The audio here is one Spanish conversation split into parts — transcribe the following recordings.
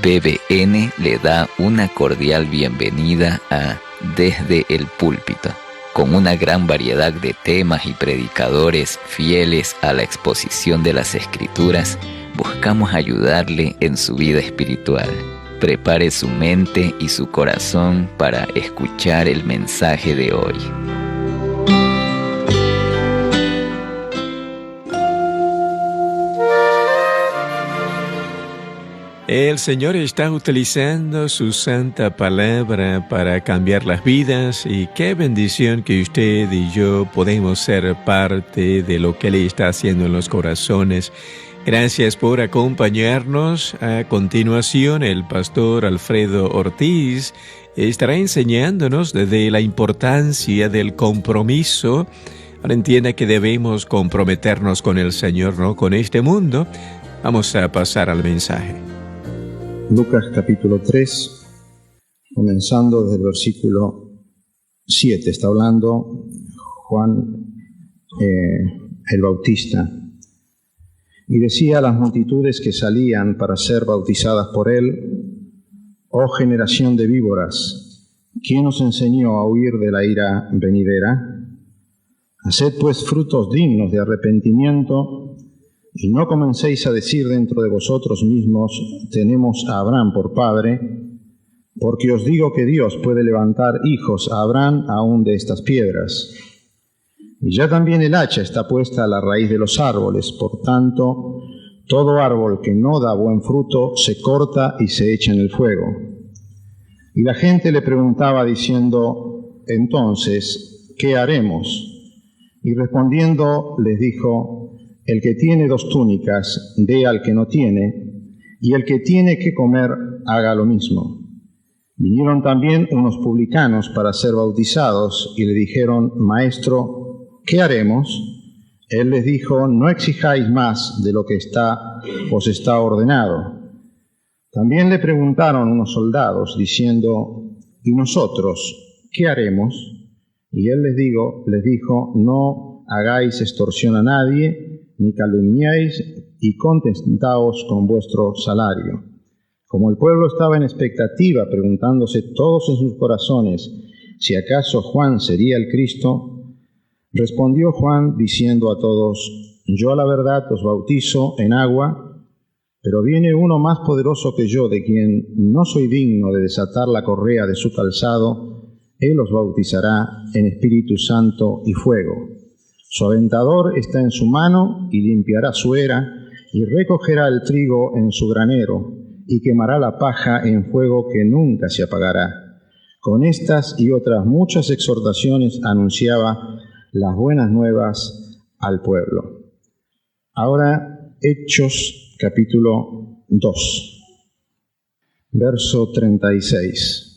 BBN le da una cordial bienvenida a Desde el Púlpito, con una gran variedad de temas y predicadores fieles a la exposición de las Escrituras. Buscamos ayudarle en su vida espiritual. Prepare su mente y su corazón para escuchar el mensaje de hoy. El Señor está utilizando su santa palabra para cambiar las vidas, y qué bendición que usted y yo podemos ser parte de lo que Él está haciendo en los corazones. Gracias por acompañarnos. A continuación, el pastor Alfredo Ortiz estará enseñándonos de la importancia del compromiso. Ahora entienda que debemos comprometernos con el Señor, no con este mundo. Vamos a pasar al mensaje. Lucas capítulo 3, comenzando desde el versículo 7, está hablando Juan el Bautista. Y decía a las multitudes que salían para ser bautizadas por él: «Oh generación de víboras, ¿quién os enseñó a huir de la ira venidera? Haced pues frutos dignos de arrepentimiento, y no comencéis a decir dentro de vosotros mismos: tenemos a Abraham por padre, porque os digo que Dios puede levantar hijos a Abraham aún de estas piedras. Y ya también el hacha está puesta a la raíz de los árboles, por tanto, todo árbol que no da buen fruto se corta y se echa en el fuego». Y la gente le preguntaba diciendo: «Entonces, ¿qué haremos?». Y respondiendo les dijo: «El que tiene 2 túnicas, dé al que no tiene, y el que tiene que comer, haga lo mismo». Vinieron también unos publicanos para ser bautizados, y le dijeron: «Maestro, ¿qué haremos?». Él les dijo: «No exijáis más de lo que os está ordenado». También le preguntaron unos soldados, diciendo: «¿Y nosotros qué haremos?». Y él les dijo: «No hagáis extorsión a nadie, ni calumniáis, y contentaos con vuestro salario». Como el pueblo estaba en expectativa, preguntándose todos en sus corazones si acaso Juan sería el Cristo, respondió Juan diciendo a todos: «Yo a la verdad os bautizo en agua, pero viene uno más poderoso que yo, de quien no soy digno de desatar la correa de su calzado. Él os bautizará en Espíritu Santo y fuego. Su aventador está en su mano, y limpiará su era, y recogerá el trigo en su granero, y quemará la paja en fuego que nunca se apagará». Con estas y otras muchas exhortaciones anunciaba las buenas nuevas al pueblo. Ahora, Hechos capítulo 2, verso 36.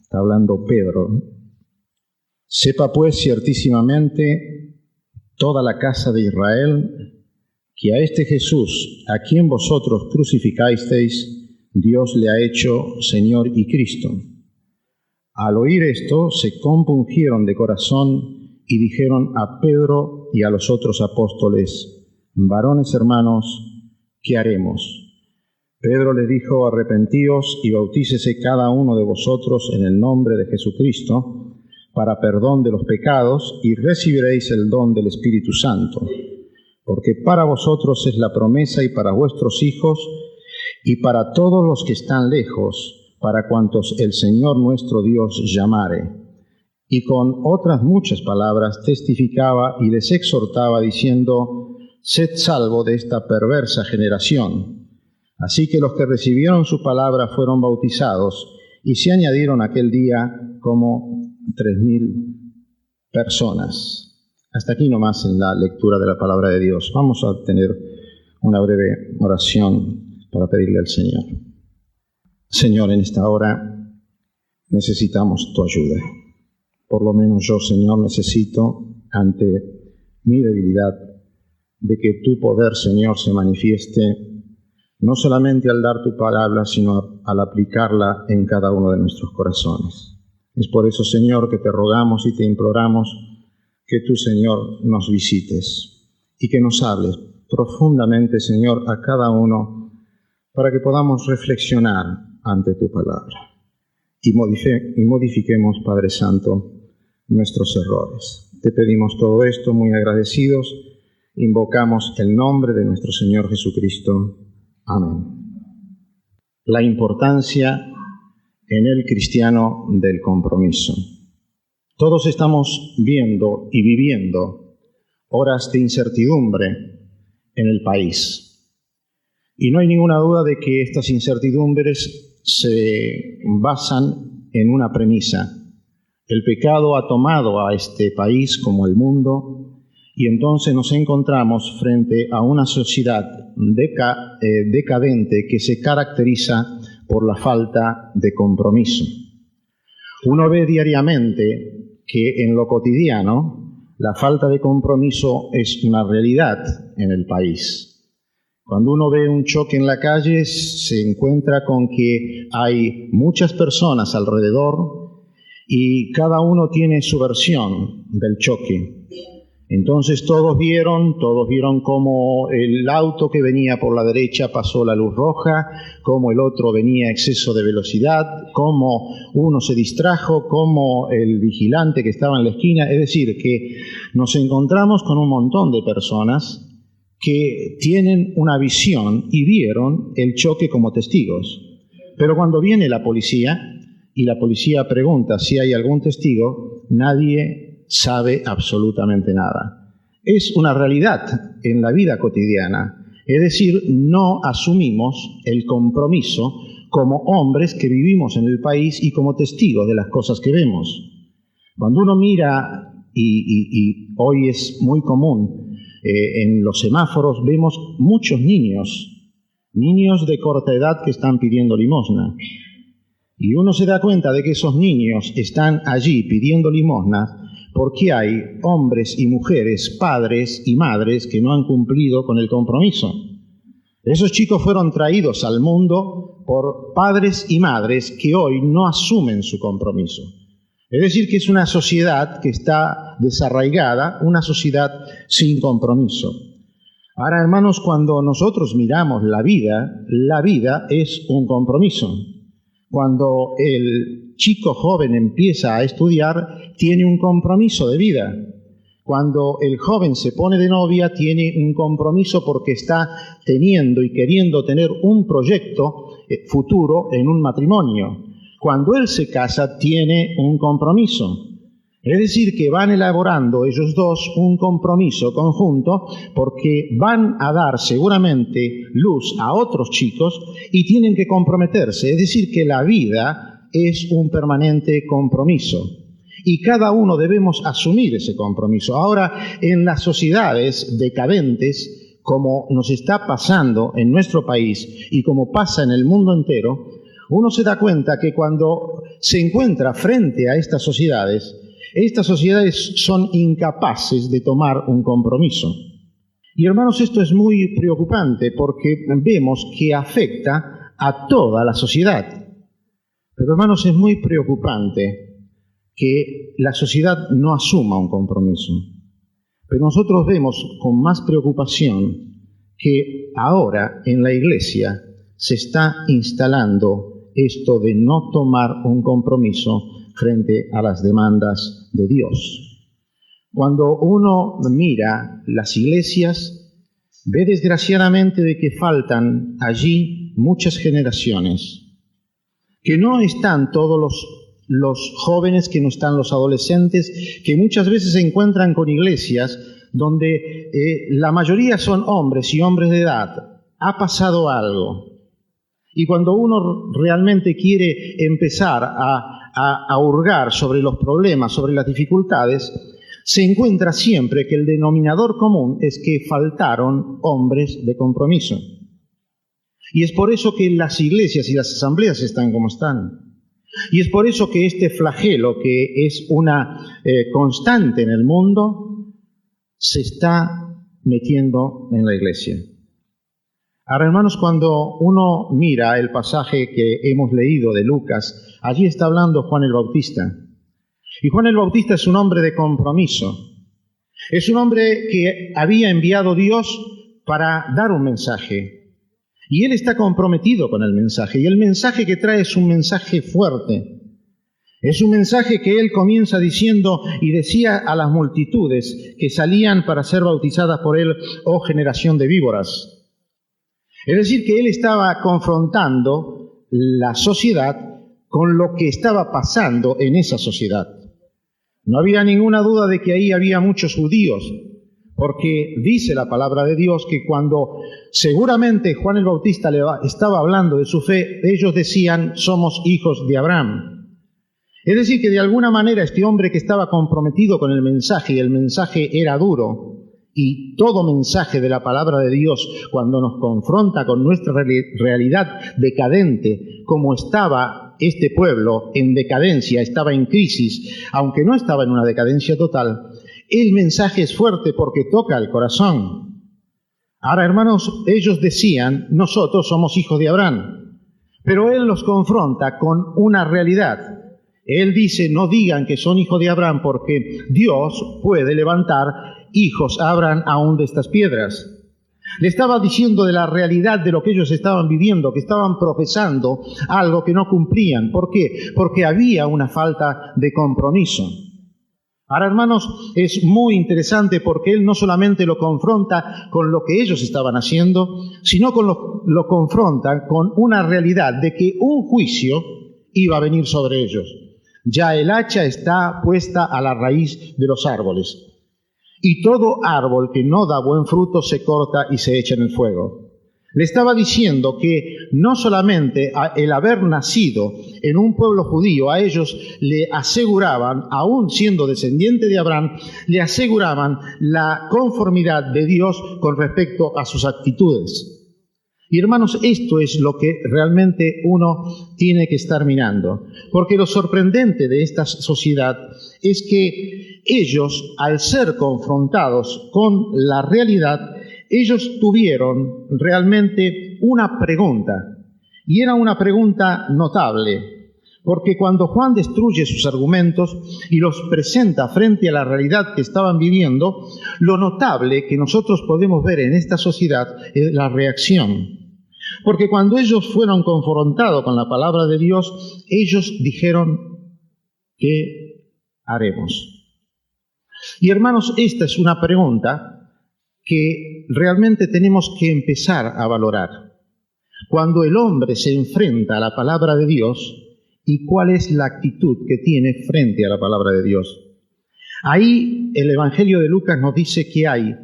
Está hablando Pedro. «Sepa pues ciertísimamente toda la casa de Israel que a este Jesús, a quien vosotros crucificasteis, Dios le ha hecho Señor y Cristo». Al oír esto, se compungieron de corazón y dijeron a Pedro y a los otros apóstoles: «Varones hermanos, ¿qué haremos?». Pedro les dijo: «Arrepentíos y bautícese cada uno de vosotros en el nombre de Jesucristo para perdón de los pecados, y recibiréis el don del Espíritu Santo. Porque para vosotros es la promesa, y para vuestros hijos, y para todos los que están lejos, para cuantos el Señor nuestro Dios llamare». Y con otras muchas palabras testificaba y les exhortaba, diciendo: «Sed salvo de esta perversa generación». Así que los que recibieron su palabra fueron bautizados, y se añadieron aquel día como 3,000 personas. Hasta aquí nomás en la lectura de la palabra de Dios. Vamos a tener una breve oración para pedirle al Señor. Señor, en esta hora necesitamos tu ayuda. Por lo menos yo, Señor, necesito, ante mi debilidad, de que tu poder, Señor, se manifieste, no solamente al dar tu palabra, sino al aplicarla en cada uno de nuestros corazones. Es por eso, Señor, que te rogamos y te imploramos que tú, Señor, nos visites y que nos hables profundamente, Señor, a cada uno para que podamos reflexionar ante tu palabra y modifiquemos, Padre Santo, nuestros errores. Te pedimos todo esto muy agradecidos, invocamos el nombre de nuestro Señor Jesucristo. Amén. La importancia en el cristiano del compromiso. Todos estamos viendo y viviendo horas de incertidumbre en el país. Y no hay ninguna duda de que estas incertidumbres se basan en una premisa. El pecado ha tomado a este país como el mundo y entonces nos encontramos frente a una sociedad decadente que se caracteriza por la falta de compromiso. Uno ve diariamente que en lo cotidiano la falta de compromiso es una realidad en el país. Cuando uno ve un choque en la calle, se encuentra con que hay muchas personas alrededor y cada uno tiene su versión del choque. Entonces todos vieron cómo el auto que venía por la derecha pasó la luz roja, cómo el otro venía a exceso de velocidad, cómo uno se distrajo, cómo el vigilante que estaba en la esquina. Es decir, que nos encontramos con un montón de personas que tienen una visión y vieron el choque como testigos. Pero cuando viene la policía y la policía pregunta si hay algún testigo, nadie sabe absolutamente nada. Es una realidad en la vida cotidiana. Es decir, no asumimos el compromiso como hombres que vivimos en el país y como testigos de las cosas que vemos. Cuando uno mira, y hoy es muy común, en los semáforos vemos muchos niños de corta edad que están pidiendo limosna. Y uno se da cuenta de que esos niños están allí pidiendo limosna porque hay hombres y mujeres, padres y madres que no han cumplido con el compromiso. Esos chicos fueron traídos al mundo por padres y madres que hoy no asumen su compromiso. Es decir, que es una sociedad que está desarraigada, una sociedad sin compromiso. Ahora, hermanos, cuando nosotros miramos la vida es un compromiso. Cuando el chico joven empieza a estudiar, tiene un compromiso de vida. Cuando el joven se pone de novia, tiene un compromiso porque está teniendo y queriendo tener un proyecto futuro en un matrimonio. Cuando él se casa, tiene un compromiso. Es decir, que van elaborando ellos dos un compromiso conjunto porque van a dar seguramente luz a otros chicos y tienen que comprometerse. Es decir, que la vida es un permanente compromiso y cada uno debemos asumir ese compromiso. Ahora, en las sociedades decadentes, como nos está pasando en nuestro país y como pasa en el mundo entero, uno se da cuenta que cuando se encuentra frente a estas sociedades son incapaces de tomar un compromiso. Y hermanos, esto es muy preocupante porque vemos que afecta a toda la sociedad. Pero hermanos, es muy preocupante que la sociedad no asuma un compromiso. Pero nosotros vemos con más preocupación que ahora en la Iglesia se está instalando esto de no tomar un compromiso frente a las demandas de Dios. Cuando uno mira las iglesias, ve desgraciadamente de que faltan allí muchas generaciones, que no están todos los jóvenes, que no están los adolescentes, que muchas veces se encuentran con iglesias donde la mayoría son hombres y hombres de edad. Ha pasado algo. Y cuando uno realmente quiere empezar a hurgar sobre los problemas, sobre las dificultades, se encuentra siempre que el denominador común es que faltaron hombres de compromiso. Y es por eso que las iglesias y las asambleas están como están. Y es por eso que este flagelo, que es una constante en el mundo, se está metiendo en la iglesia. Ahora, hermanos, cuando uno mira el pasaje que hemos leído de Lucas, allí está hablando Juan el Bautista. Y Juan el Bautista es un hombre de compromiso. Es un hombre que había enviado Dios para dar un mensaje. Y él está comprometido con el mensaje, y el mensaje que trae es un mensaje fuerte. Es un mensaje que él comienza diciendo y decía a las multitudes que salían para ser bautizadas por él, oh generación de víboras. Es decir, que él estaba confrontando la sociedad con lo que estaba pasando en esa sociedad. No había ninguna duda de que ahí había muchos judíos, porque dice la palabra de Dios que cuando seguramente Juan el Bautista estaba hablando de su fe, ellos decían, somos hijos de Abraham. Es decir, que de alguna manera este hombre que estaba comprometido con el mensaje, y el mensaje era duro, y todo mensaje de la palabra de Dios, cuando nos confronta con nuestra realidad decadente, como estaba este pueblo en decadencia, estaba en crisis, aunque no estaba en una decadencia total, el mensaje es fuerte porque toca el corazón. Ahora, hermanos, ellos decían, nosotros somos hijos de Abraham, pero él los confronta con una realidad. Él dice, no digan que son hijos de Abraham porque Dios puede levantar hijos a Abraham aún de estas piedras. Le estaba diciendo de la realidad de lo que ellos estaban viviendo, que estaban profesando algo que no cumplían. ¿Por qué? Porque había una falta de compromiso. Ahora, hermanos, es muy interesante porque él no solamente lo confronta con lo que ellos estaban haciendo, sino con lo confronta con una realidad de que un juicio iba a venir sobre ellos. Ya el hacha está puesta a la raíz de los árboles. Y todo árbol que no da buen fruto se corta y se echa en el fuego. Le estaba diciendo que no solamente el haber nacido en un pueblo judío, a ellos le aseguraban, aún siendo descendiente de Abraham, le aseguraban la conformidad de Dios con respecto a sus actitudes. Y hermanos, esto es lo que realmente uno tiene que estar mirando. Porque lo sorprendente de esta sociedad es que ellos, al ser confrontados con la realidad, ellos tuvieron realmente una pregunta. Y era una pregunta notable. Porque cuando Juan destruye sus argumentos y los presenta frente a la realidad que estaban viviendo, lo notable que nosotros podemos ver en esta sociedad es la reacción. Porque cuando ellos fueron confrontados con la palabra de Dios, ellos dijeron, ¿qué haremos? Y hermanos, esta es una pregunta que realmente tenemos que empezar a valorar. Cuando el hombre se enfrenta a la palabra de Dios, ¿y cuál es la actitud que tiene frente a la palabra de Dios? Ahí el Evangelio de Lucas nos dice que hay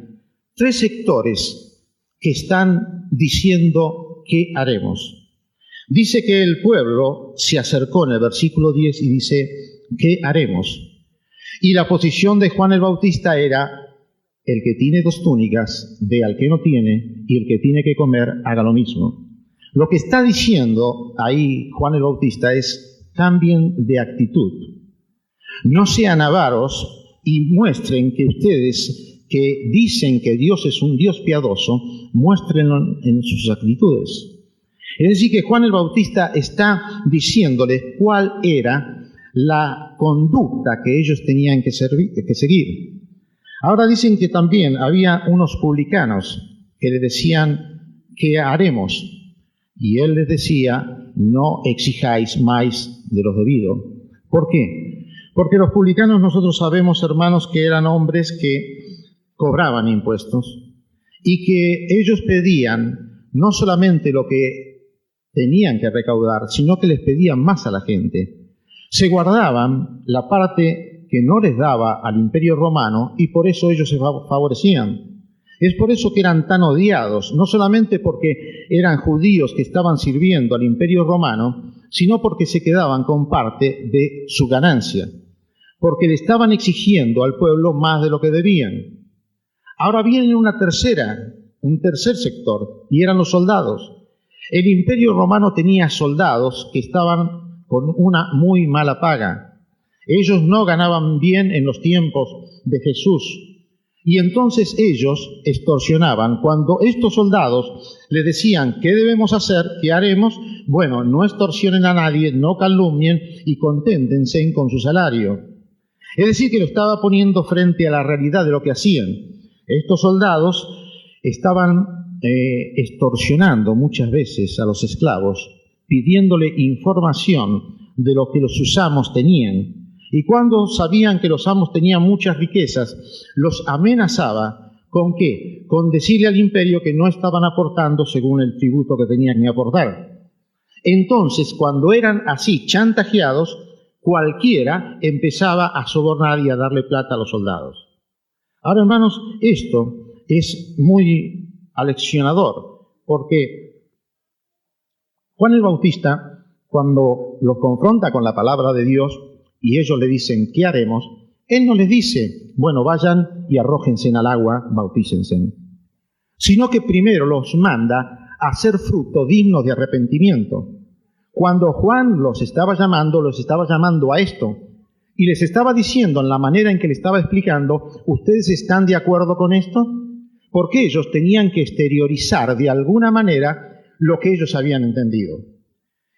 3 sectores que están diciendo, ¿qué haremos? Dice que el pueblo se acercó en el versículo 10 y dice, ¿qué haremos? Y la posición de Juan el Bautista era, el que tiene 2 túnicas, dé al que no tiene, y el que tiene que comer, haga lo mismo. Lo que está diciendo ahí Juan el Bautista es, cambien de actitud. No sean avaros y muestren que ustedes que dicen que Dios es un Dios piadoso, muéstrenlo en sus actitudes. Es decir, que Juan el Bautista está diciéndoles cuál era la conducta que ellos tenían que seguir. Ahora dicen que también había unos publicanos que le decían, ¿qué haremos? Y él les decía, no exijáis más de lo debido. ¿Por qué? Porque los publicanos nosotros sabemos, hermanos, que eran hombres que cobraban impuestos y que ellos pedían no solamente lo que tenían que recaudar, sino que les pedían más a la gente. Se guardaban la parte que no les daba al Imperio Romano y por eso ellos se favorecían. Es por eso que eran tan odiados, no solamente porque eran judíos que estaban sirviendo al Imperio Romano, sino porque se quedaban con parte de su ganancia, porque le estaban exigiendo al pueblo más de lo que debían. Ahora viene un tercer sector, y eran los soldados. El Imperio Romano tenía soldados que estaban con una muy mala paga. Ellos no ganaban bien en los tiempos de Jesús. Y entonces ellos extorsionaban. Cuando estos soldados le decían, ¿qué debemos hacer? ¿Qué haremos? Bueno, no extorsionen a nadie, no calumnien y conténtense con su salario. Es decir, que lo estaba poniendo frente a la realidad de lo que hacían. Estos soldados estaban extorsionando muchas veces a los esclavos, pidiéndole información de lo que los sus amos tenían. Y cuando sabían que los amos tenían muchas riquezas, los amenazaba ¿con qué? Con decirle al imperio que no estaban aportando según el tributo que tenían que aportar. Entonces, cuando eran así chantajeados, cualquiera empezaba a sobornar y a darle plata a los soldados. Ahora, hermanos, esto es muy aleccionador, porque Juan el Bautista, cuando los confronta con la palabra de Dios y ellos le dicen, ¿qué haremos?, él no les dice, bueno, vayan y arrójense al agua, bautícense, sino que primero los manda a hacer fruto digno de arrepentimiento. Cuando Juan los estaba llamando a esto, y les estaba diciendo en la manera en que le estaba explicando, ¿ustedes están de acuerdo con esto? Porque ellos tenían que exteriorizar de alguna manera lo que ellos habían entendido.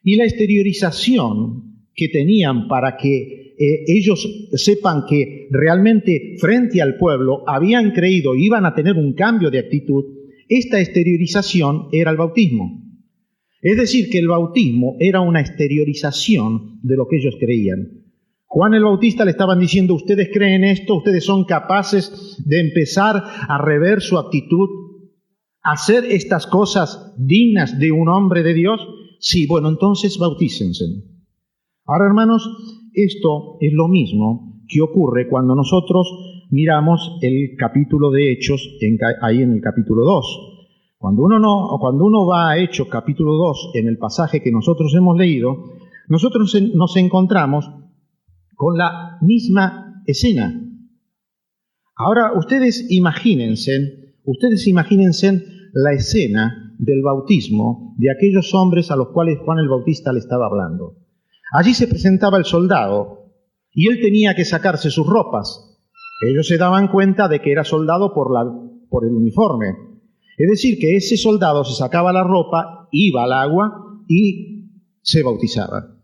Y la exteriorización que tenían para que ellos sepan que realmente frente al pueblo habían creído y iban a tener un cambio de actitud, esta exteriorización era el bautismo. Es decir, que el bautismo era una exteriorización de lo que ellos creían. Juan el Bautista le estaban diciendo, ¿ustedes creen esto? ¿Ustedes son capaces de empezar a rever su actitud? ¿Hacer estas cosas dignas de un hombre de Dios? Sí, bueno, entonces bautícense. Ahora, hermanos, esto es lo mismo que ocurre cuando nosotros miramos el capítulo de Hechos, ahí en el capítulo 2. Cuando uno va a Hechos capítulo 2, en el pasaje que nosotros hemos leído, nosotros nos encontramos con la misma escena. Ahora, ustedes imagínense la escena del bautismo de aquellos hombres a los cuales Juan el Bautista le estaba hablando. Allí se presentaba el soldado y él tenía que sacarse sus ropas. Ellos se daban cuenta de que era soldado por el uniforme. Es decir, que ese soldado se sacaba la ropa, iba al agua y se bautizaba.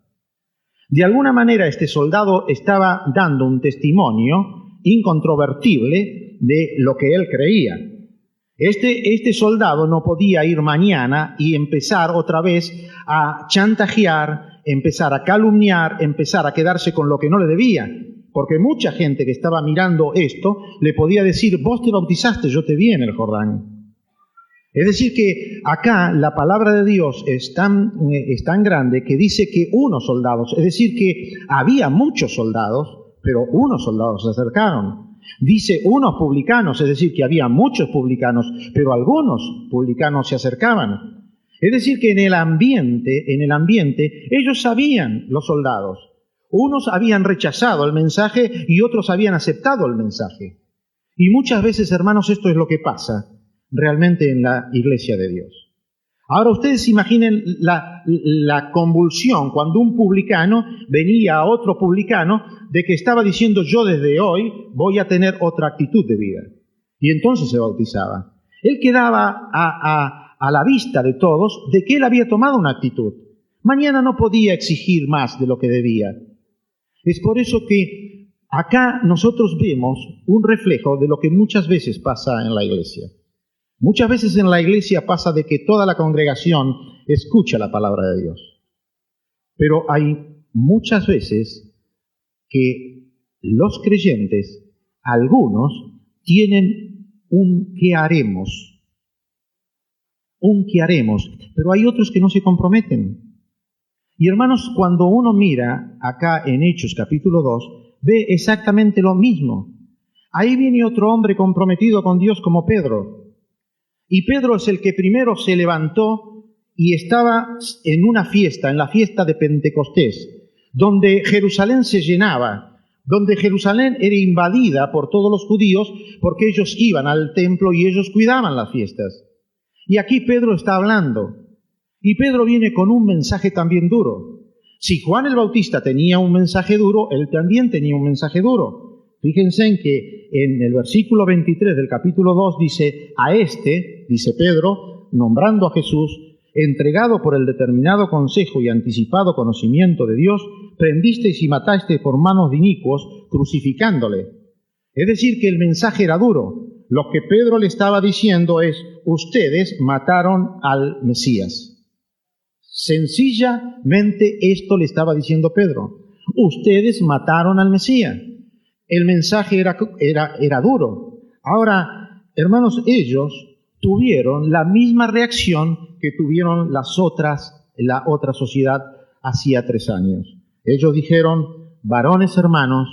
De alguna manera este soldado estaba dando un testimonio incontrovertible de lo que él creía. Este soldado no podía ir mañana y empezar otra vez a chantajear, empezar a calumniar, empezar a quedarse con lo que no le debía. Porque mucha gente que estaba mirando esto le podía decir, vos te bautizaste, yo te vi en el Jordán. Es decir que acá la palabra de Dios es tan grande que dice que unos soldados, es decir que había muchos soldados, pero unos soldados se acercaron. Dice unos publicanos, es decir que había muchos publicanos, pero algunos publicanos se acercaban. Es decir que en el ambiente, ellos sabían, los soldados. Unos habían rechazado el mensaje y otros habían aceptado el mensaje. Y muchas veces, hermanos, esto es lo que pasa realmente en la iglesia de Dios. Ahora ustedes imaginen la convulsión cuando un publicano venía a otro publicano de que estaba diciendo yo desde hoy voy a tener otra actitud de vida. Y entonces se bautizaba. Él quedaba a la vista de todos de que él había tomado una actitud. Mañana no podía exigir más de lo que debía. Es por eso que acá nosotros vemos un reflejo de lo que muchas veces pasa en la iglesia. Muchas veces en la iglesia pasa de que toda la congregación escucha la palabra de Dios. Pero hay muchas veces que los creyentes, algunos, tienen un qué haremos. Pero hay otros que no se comprometen. Y hermanos, cuando uno mira acá en Hechos capítulo 2, ve exactamente lo mismo. Ahí viene otro hombre comprometido con Dios como Pedro. Y Pedro es el que primero se levantó y estaba en una fiesta, en la fiesta de Pentecostés, donde Jerusalén se llenaba, donde Jerusalén era invadida por todos los judíos porque ellos iban al templo y ellos cuidaban las fiestas. Y aquí Pedro está hablando. Y Pedro viene con un mensaje también duro. Si Juan el Bautista tenía un mensaje duro, él también tenía un mensaje duro. Fíjense en que en el versículo 23 del capítulo 2 dice, dice Pedro, nombrando a Jesús, entregado por el determinado consejo y anticipado conocimiento de Dios, prendisteis y matasteis por manos de inicuos, crucificándole. Es decir, que el mensaje era duro. lo que Pedro le estaba diciendo es, ustedes mataron al Mesías. Sencillamente esto le estaba diciendo Pedro. Ustedes mataron al Mesías. El mensaje era duro. Ahora, hermanos, ellos tuvieron la misma reacción que tuvieron la otra sociedad hacía 3 años. Ellos dijeron, varones hermanos,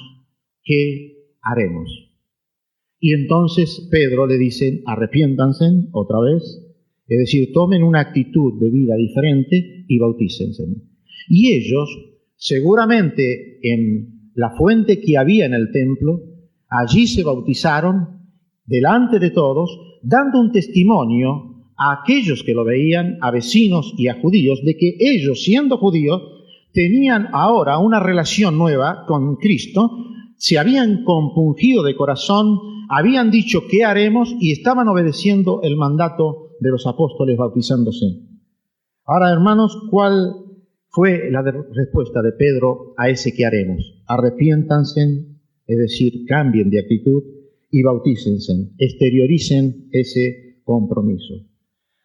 ¿qué haremos? Y entonces Pedro le dice, arrepiéntanse otra vez, es decir, tomen una actitud de vida diferente y bautícense. Y ellos, seguramente en la fuente que había en el templo, allí se bautizaron delante de todos, dando un testimonio a aquellos que lo veían, a vecinos y a judíos, de que ellos, siendo judíos, tenían ahora una relación nueva con Cristo, se habían compungido de corazón, habían dicho ¿qué haremos? Y estaban obedeciendo el mandato de los apóstoles bautizándose. Ahora, hermanos, ¿cuál fue la respuesta de Pedro a ese ¿qué haremos? Arrepiéntanse, es decir, cambien de actitud y bautícense, exterioricen ese compromiso.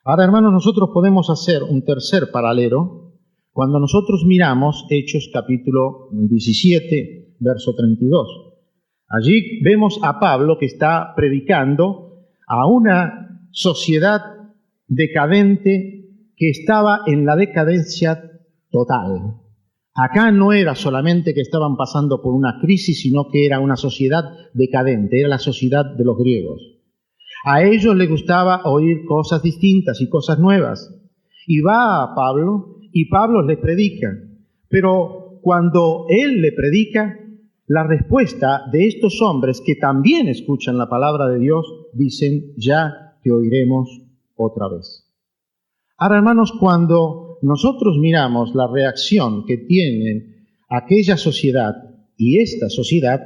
Ahora, hermanos, nosotros podemos hacer un tercer paralelo cuando nosotros miramos Hechos capítulo 17, verso 32. Allí vemos a Pablo que está predicando a una sociedad decadente que estaba en la decadencia total. Acá no era solamente que estaban pasando por una crisis, sino que era una sociedad decadente, era la sociedad de los griegos. A ellos les gustaba oír cosas distintas y cosas nuevas. Y va a Pablo, y Pablo les predica. Pero cuando él le predica, la respuesta de estos hombres que también escuchan la palabra de Dios, dicen, ya te oiremos otra vez. Ahora, hermanos, cuando nosotros miramos la reacción que tienen aquella sociedad y esta sociedad,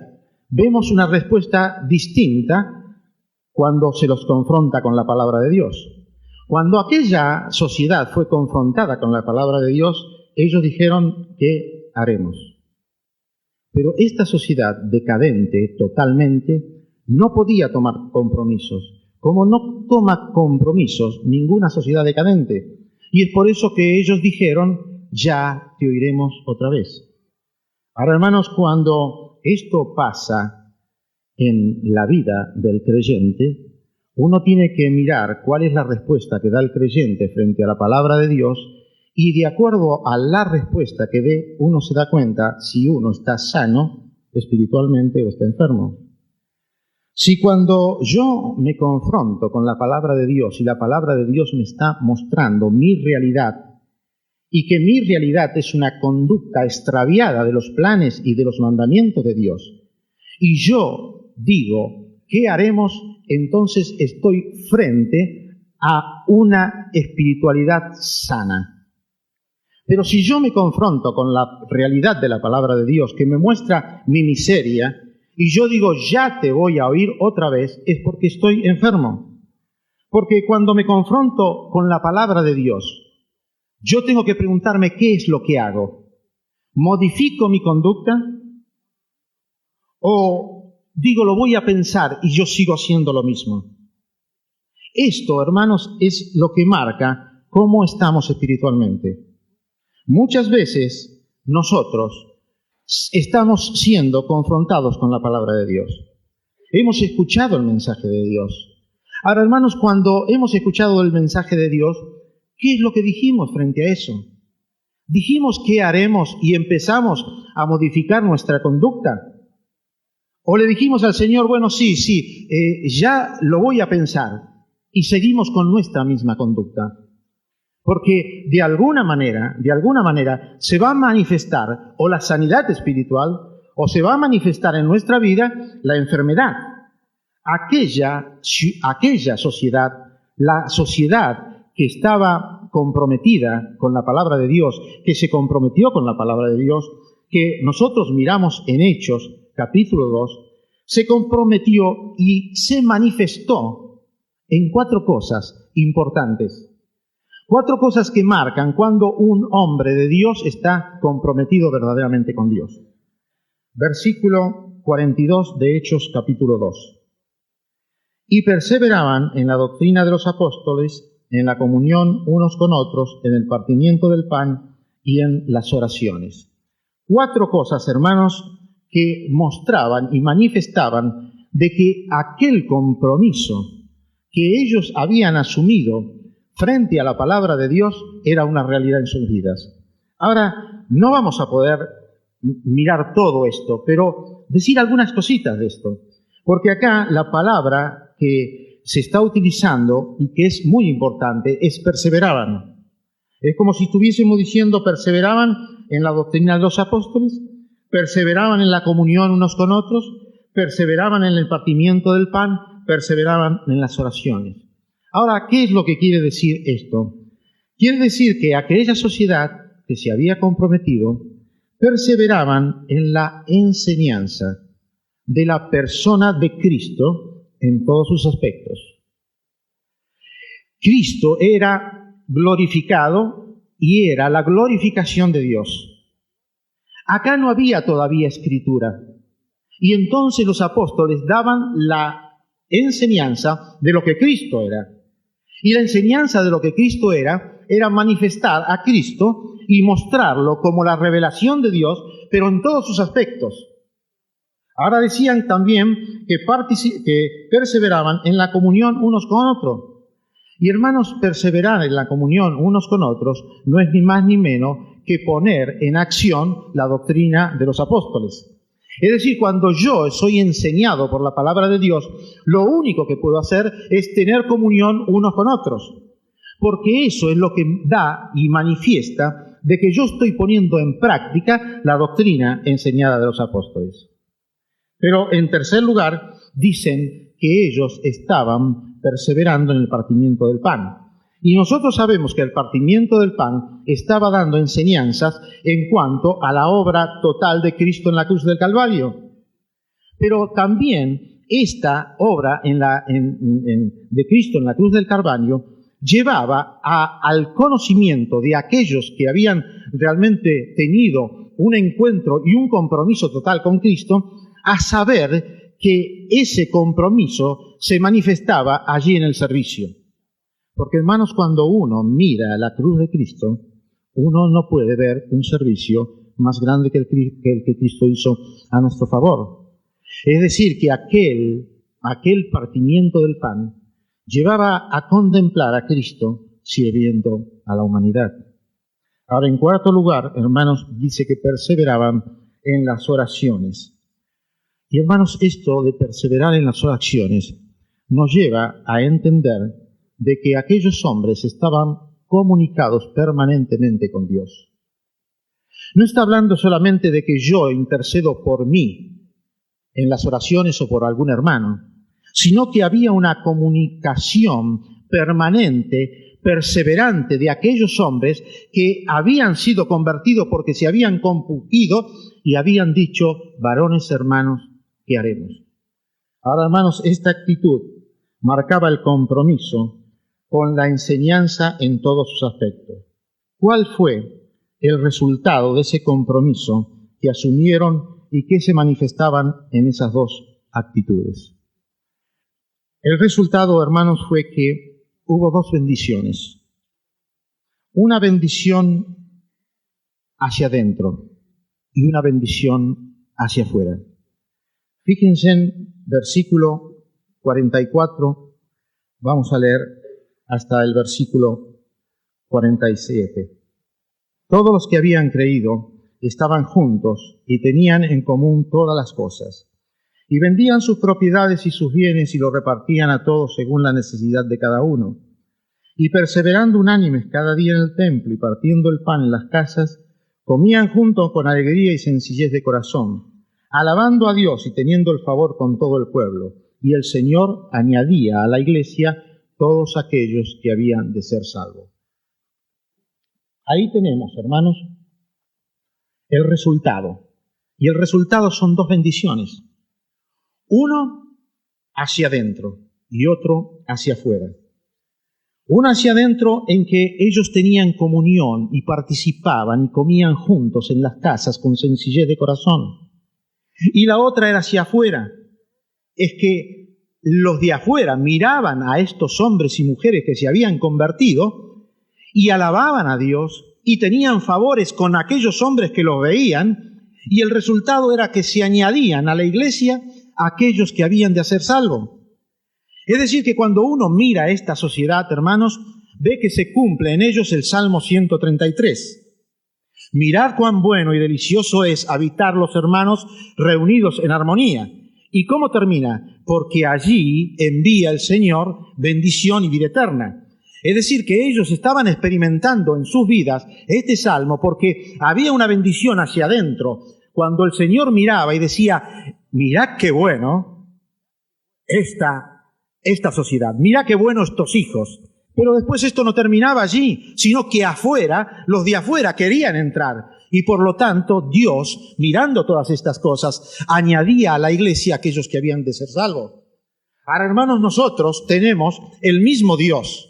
vemos una respuesta distinta cuando se los confronta con la palabra de Dios. Cuando aquella sociedad fue confrontada con la palabra de Dios, ellos dijeron, ¿qué haremos? Pero esta sociedad decadente totalmente no podía tomar compromisos, como no toma compromisos ninguna sociedad decadente. Y es por eso que ellos dijeron, ya te oiremos otra vez. Ahora, hermanos, cuando esto pasa en la vida del creyente, uno tiene que mirar cuál es la respuesta que da el creyente frente a la palabra de Dios, y de acuerdo a la respuesta que dé, uno se da cuenta si uno está sano espiritualmente o está enfermo. Si cuando yo me confronto con la palabra de Dios y la palabra de Dios me está mostrando mi realidad, y que mi realidad es una conducta extraviada de los planes y de los mandamientos de Dios, y yo digo, ¿qué haremos? Entonces estoy frente a una espiritualidad sana. Pero si yo me confronto con la realidad de la palabra de Dios, que me muestra mi miseria, y yo digo, ya te voy a oír otra vez, es porque estoy enfermo. Porque cuando me confronto con la palabra de Dios, yo tengo que preguntarme qué es lo que hago. ¿Modifico mi conducta? ¿O digo, lo voy a pensar y yo sigo haciendo lo mismo? Esto, hermanos, es lo que marca cómo estamos espiritualmente. Muchas veces nosotros estamos siendo confrontados con la palabra de Dios. Hemos escuchado el mensaje de Dios. Ahora, hermanos, cuando hemos escuchado el mensaje de Dios, ¿qué es lo que dijimos frente a eso? ¿Dijimos qué haremos y empezamos a modificar nuestra conducta? ¿O le dijimos al Señor, bueno, sí, ya lo voy a pensar, y seguimos con nuestra misma conducta? Porque de alguna manera, se va a manifestar o la sanidad espiritual, o se va a manifestar en nuestra vida la enfermedad. Aquella sociedad, la sociedad que estaba comprometida con la palabra de Dios, que se comprometió con la palabra de Dios, que nosotros miramos en Hechos, capítulo 2, se comprometió y se manifestó en 4 cosas importantes. 4 cosas que marcan cuando un hombre de Dios está comprometido verdaderamente con Dios. Versículo 42 de Hechos capítulo 2. y perseveraban en la doctrina de los apóstoles, en la comunión unos con otros, en el partimiento del pan y en las oraciones. 4 cosas, hermanos, que mostraban y manifestaban de que aquel compromiso que ellos habían asumido frente a la palabra de Dios era una realidad en sus vidas. Ahora, no vamos a poder mirar todo esto, pero decir algunas cositas de esto, porque acá la palabra que se está utilizando y que es muy importante es perseveraban. Es como si estuviésemos diciendo perseveraban en la doctrina de los apóstoles, perseveraban en la comunión unos con otros, perseveraban en el partimiento del pan, perseveraban en las oraciones. Ahora, ¿qué es lo que quiere decir esto? Quiere decir que aquella sociedad que se había comprometido perseveraban en la enseñanza de la persona de Cristo en todos sus aspectos. Cristo era glorificado y era la glorificación de Dios. Acá no había todavía escritura. Y entonces los apóstoles daban la enseñanza de lo que Cristo era. Y la enseñanza de lo que Cristo era manifestar a Cristo y mostrarlo como la revelación de Dios, pero en todos sus aspectos. Ahora decían también que perseveraban en la comunión unos con otros. Y hermanos, perseverar en la comunión unos con otros no es ni más ni menos que poner en acción la doctrina de los apóstoles. Es decir, cuando yo soy enseñado por la palabra de Dios, lo único que puedo hacer es tener comunión unos con otros. Porque eso es lo que da y manifiesta de que yo estoy poniendo en práctica la doctrina enseñada de los apóstoles. Pero en tercer lugar, dicen que ellos estaban perseverando en el partimiento del pan. Y nosotros sabemos que el partimiento del pan estaba dando enseñanzas en cuanto a la obra total de Cristo en la cruz del Calvario. Pero también esta obra de Cristo en la cruz del Calvario llevaba al conocimiento de aquellos que habían realmente tenido un encuentro y un compromiso total con Cristo, a saber que ese compromiso se manifestaba allí en el servicio. Porque, hermanos, cuando uno mira la cruz de Cristo, uno no puede ver un servicio más grande que el que Cristo hizo a nuestro favor. Es decir, que aquel partimiento del pan llevaba a contemplar a Cristo sirviendo a la humanidad. Ahora, en cuarto lugar, hermanos, dice que perseveraban en las oraciones. Y, hermanos, esto de perseverar en las oraciones nos lleva a entender de que aquellos hombres estaban comunicados permanentemente con Dios. No está hablando solamente de que yo intercedo por mí en las oraciones o por algún hermano, sino que había una comunicación permanente, perseverante de aquellos hombres que habían sido convertidos porque se habían compungido y habían dicho, varones hermanos, ¿qué haremos? Ahora, hermanos, esta actitud marcaba el compromiso con la enseñanza en todos sus aspectos. ¿Cuál fue el resultado de ese compromiso que asumieron y que se manifestaban en esas dos actitudes? El resultado, hermanos, fue que hubo 2 bendiciones. Una bendición hacia adentro y una bendición hacia afuera. Fíjense en versículo 44, vamos a leer hasta el versículo 47. Todos los que habían creído estaban juntos y tenían en común todas las cosas, y vendían sus propiedades y sus bienes y lo repartían a todos según la necesidad de cada uno. Y perseverando unánimes cada día en el templo y partiendo el pan en las casas, comían juntos con alegría y sencillez de corazón, alabando a Dios y teniendo el favor con todo el pueblo. Y el Señor añadía a la iglesia todos aquellos que habían de ser salvos. Ahí tenemos, hermanos, el resultado. Y el resultado son 2 bendiciones. Uno hacia adentro y otro hacia afuera. Uno hacia adentro en que ellos tenían comunión y participaban y comían juntos en las casas con sencillez de corazón. Y la otra era hacia afuera. Es que los de afuera miraban a estos hombres y mujeres que se habían convertido y alababan a Dios y tenían favores con aquellos hombres que los veían, y el resultado era que se añadían a la iglesia aquellos que habían de ser salvos. Es decir, que cuando uno mira esta sociedad, hermanos, ve que se cumple en ellos el Salmo 133. Mirad cuán bueno y delicioso es habitar los hermanos reunidos en armonía. ¿Y cómo termina? Porque allí envía el Señor bendición y vida eterna. Es decir, que ellos estaban experimentando en sus vidas este salmo porque había una bendición hacia adentro. Cuando el Señor miraba y decía, mirad qué bueno esta sociedad, mirad qué bueno estos hijos. Pero después esto no terminaba allí, sino que afuera, los de afuera querían entrar. Y por lo tanto, Dios, mirando todas estas cosas, añadía a la iglesia a aquellos que habían de ser salvos. Ahora, hermanos, nosotros tenemos el mismo Dios.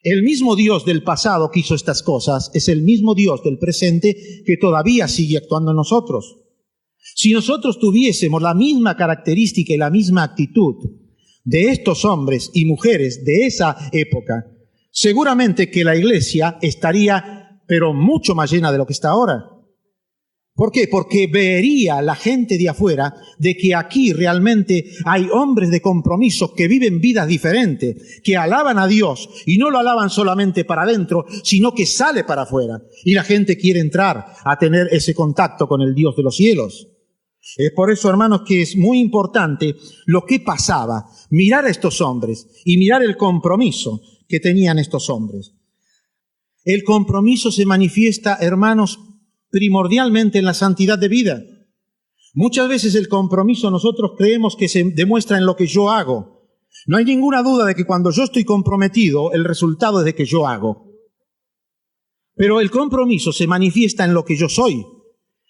El mismo Dios del pasado que hizo estas cosas es el mismo Dios del presente que todavía sigue actuando en nosotros. Si nosotros tuviésemos la misma característica y la misma actitud de estos hombres y mujeres de esa época, seguramente que la iglesia estaría, pero mucho más llena de lo que está ahora. ¿Por qué? Porque vería la gente de afuera de que aquí realmente hay hombres de compromiso que viven vidas diferentes, que alaban a Dios y no lo alaban solamente para adentro, sino que sale para afuera. Y la gente quiere entrar a tener ese contacto con el Dios de los cielos. Es por eso, hermanos, que es muy importante lo que pasaba, mirar a estos hombres y mirar el compromiso que tenían estos hombres. El compromiso se manifiesta, hermanos, primordialmente en la santidad de vida. Muchas veces el compromiso nosotros creemos que se demuestra en lo que yo hago. No hay ninguna duda de que cuando yo estoy comprometido, el resultado es de que yo hago. Pero el compromiso se manifiesta en lo que yo soy,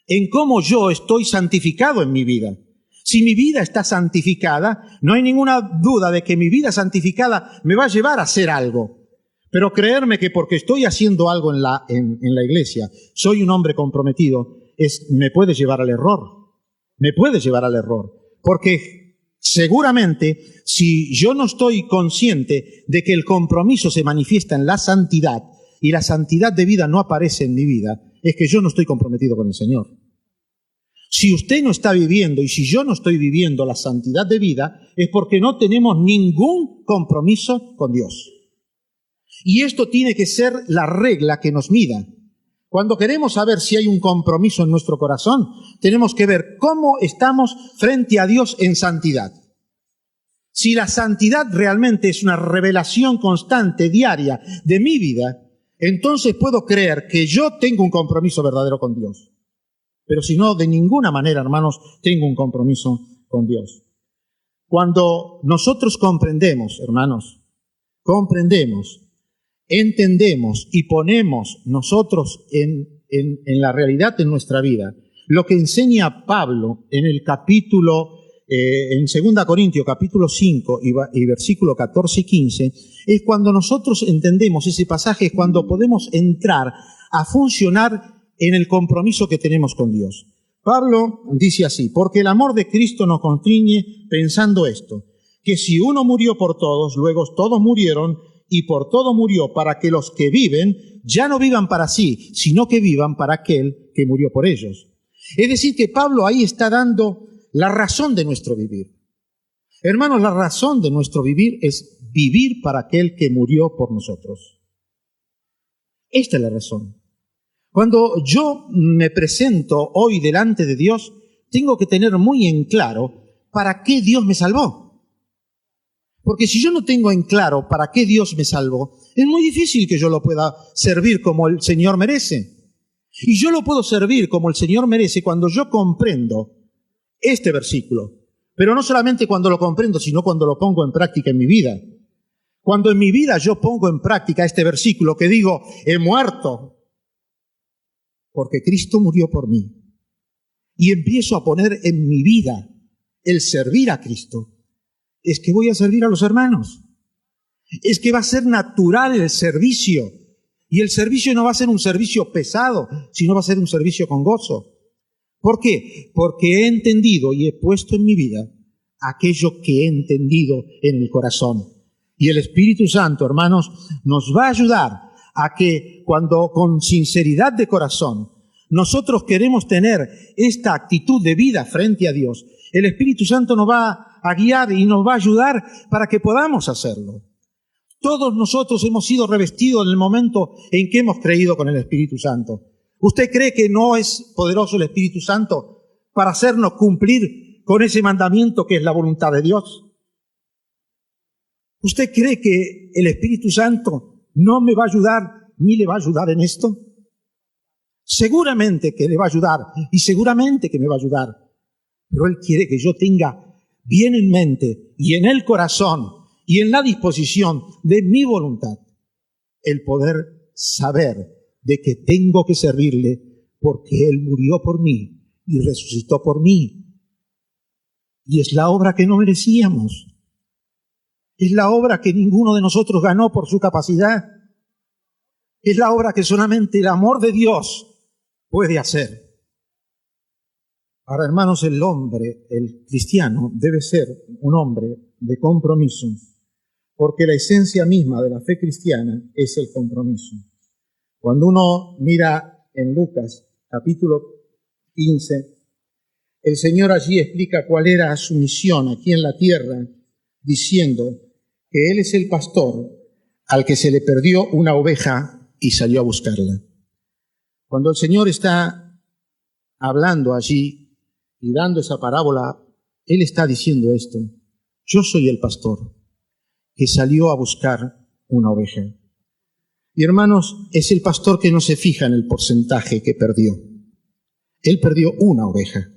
en cómo yo estoy santificado en mi vida. Si mi vida está santificada, no hay ninguna duda de que mi vida santificada me va a llevar a hacer algo. Pero creerme que porque estoy haciendo algo en la iglesia, soy un hombre comprometido, me puede llevar al error. Me puede llevar al error. Porque seguramente, si yo no estoy consciente de que el compromiso se manifiesta en la santidad, y la santidad de vida no aparece en mi vida, es que yo no estoy comprometido con el Señor. Si usted no está viviendo y si yo no estoy viviendo la santidad de vida, es porque no tenemos ningún compromiso con Dios. Y esto tiene que ser la regla que nos mida. Cuando queremos saber si hay un compromiso en nuestro corazón, tenemos que ver cómo estamos frente a Dios en santidad. Si la santidad realmente es una revelación constante, diaria, de mi vida, entonces puedo creer que yo tengo un compromiso verdadero con Dios. Pero si no, de ninguna manera, hermanos, tengo un compromiso con Dios. Cuando nosotros comprendemos, hermanos, entendemos y ponemos nosotros en la realidad en nuestra vida lo que enseña Pablo en el capítulo, en 2 Corintios capítulo 5 y versículo 14 y 15, es cuando nosotros entendemos ese pasaje, es cuando podemos entrar a funcionar en el compromiso que tenemos con Dios. Pablo dice así, porque el amor de Cristo nos constriñe pensando esto, que si uno murió por todos, luego todos murieron, y por todo murió para que los que viven ya no vivan para sí, sino que vivan para aquel que murió por ellos. Es decir, que Pablo ahí está dando la razón de nuestro vivir. Hermanos, la razón de nuestro vivir es vivir para aquel que murió por nosotros. Esta es la razón. Cuando yo me presento hoy delante de Dios, tengo que tener muy en claro para qué Dios me salvó. Porque si yo no tengo en claro para qué Dios me salvó, es muy difícil que yo lo pueda servir como el Señor merece. Y yo lo puedo servir como el Señor merece cuando yo comprendo este versículo. Pero no solamente cuando lo comprendo, sino cuando lo pongo en práctica en mi vida. Cuando en mi vida yo pongo en práctica este versículo que digo, he muerto porque Cristo murió por mí. Y empiezo a poner en mi vida el servir a Cristo. Es que voy a servir a los hermanos. Es que va a ser natural el servicio. Y el servicio no va a ser un servicio pesado, sino va a ser un servicio con gozo. ¿Por qué? Porque he entendido y he puesto en mi vida aquello que he entendido en el corazón. Y el Espíritu Santo, hermanos, nos va a ayudar a que cuando con sinceridad de corazón nosotros queremos tener esta actitud de vida frente a Dios, el Espíritu Santo nos va a guiar y nos va a ayudar para que podamos hacerlo. Todos nosotros hemos sido revestidos en el momento en que hemos creído con el Espíritu Santo. ¿Usted cree que no es poderoso el Espíritu Santo para hacernos cumplir con ese mandamiento que es la voluntad de Dios? ¿Usted cree que el Espíritu Santo no me va a ayudar ni le va a ayudar en esto? Seguramente que le va a ayudar y seguramente que me va a ayudar. Pero Él quiere que yo tenga bien en mente y en el corazón y en la disposición de mi voluntad el poder saber de que tengo que servirle porque Él murió por mí y resucitó por mí. Y es la obra que no merecíamos. Es la obra que ninguno de nosotros ganó por su capacidad. Es la obra que solamente el amor de Dios puede hacer. Ahora, hermanos, el hombre, el cristiano, debe ser un hombre de compromiso, porque la esencia misma de la fe cristiana es el compromiso. Cuando uno mira en Lucas, capítulo 15, el Señor allí explica cuál era su misión aquí en la tierra, diciendo que Él es el pastor al que se le perdió una oveja y salió a buscarla. Cuando el Señor está hablando allí y dando esa parábola, Él está diciendo esto: yo soy el pastor que salió a buscar una oveja. Y hermanos, es el pastor que no se fija en el porcentaje que perdió. Él perdió una oveja.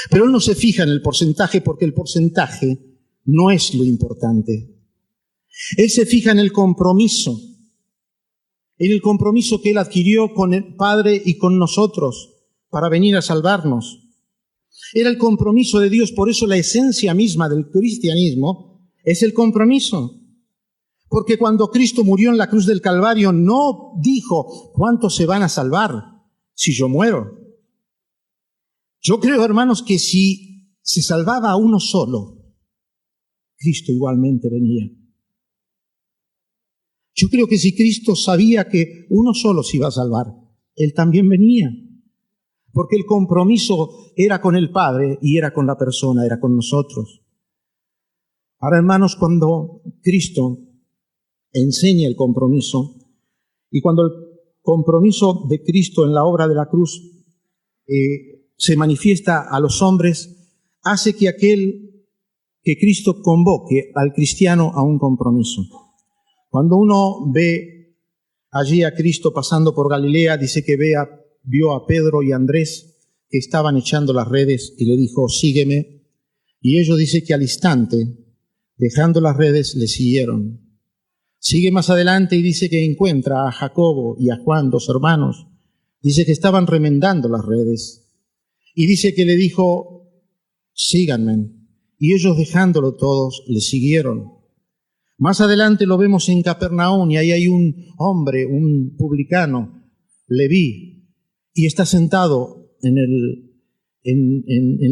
Pero Él no se fija en el porcentaje porque el porcentaje no es lo importante. Él se fija en el compromiso que Él adquirió con el Padre y con nosotros para venir a salvarnos. Era el compromiso de Dios, por eso la esencia misma del cristianismo es el compromiso. Porque cuando Cristo murió en la cruz del Calvario, no dijo: ¿cuántos se van a salvar si yo muero? Yo creo, hermanos, que si se salvaba a uno solo, Cristo igualmente venía. Yo creo que si Cristo sabía que uno solo se iba a salvar, Él también venía. Porque el compromiso era con el Padre y era con la persona, era con nosotros. Ahora, hermanos, cuando Cristo enseña el compromiso y cuando el compromiso de Cristo en la obra de la cruz se manifiesta a los hombres, hace que Cristo convoque al cristiano a un compromiso. Cuando uno ve allí a Cristo pasando por Galilea, dice que vio a Pedro y a Andrés que estaban echando las redes y le dijo: sígueme. Y ellos dice que al instante, dejando las redes, le siguieron. Sigue más adelante y dice que encuentra a Jacobo y a Juan, dos hermanos. Dice que estaban remendando las redes. Y dice que le dijo: síganme. Y ellos, dejándolo todos, le siguieron. Más adelante lo vemos en Capernaum y ahí hay un hombre, un publicano, Leví, y está sentado en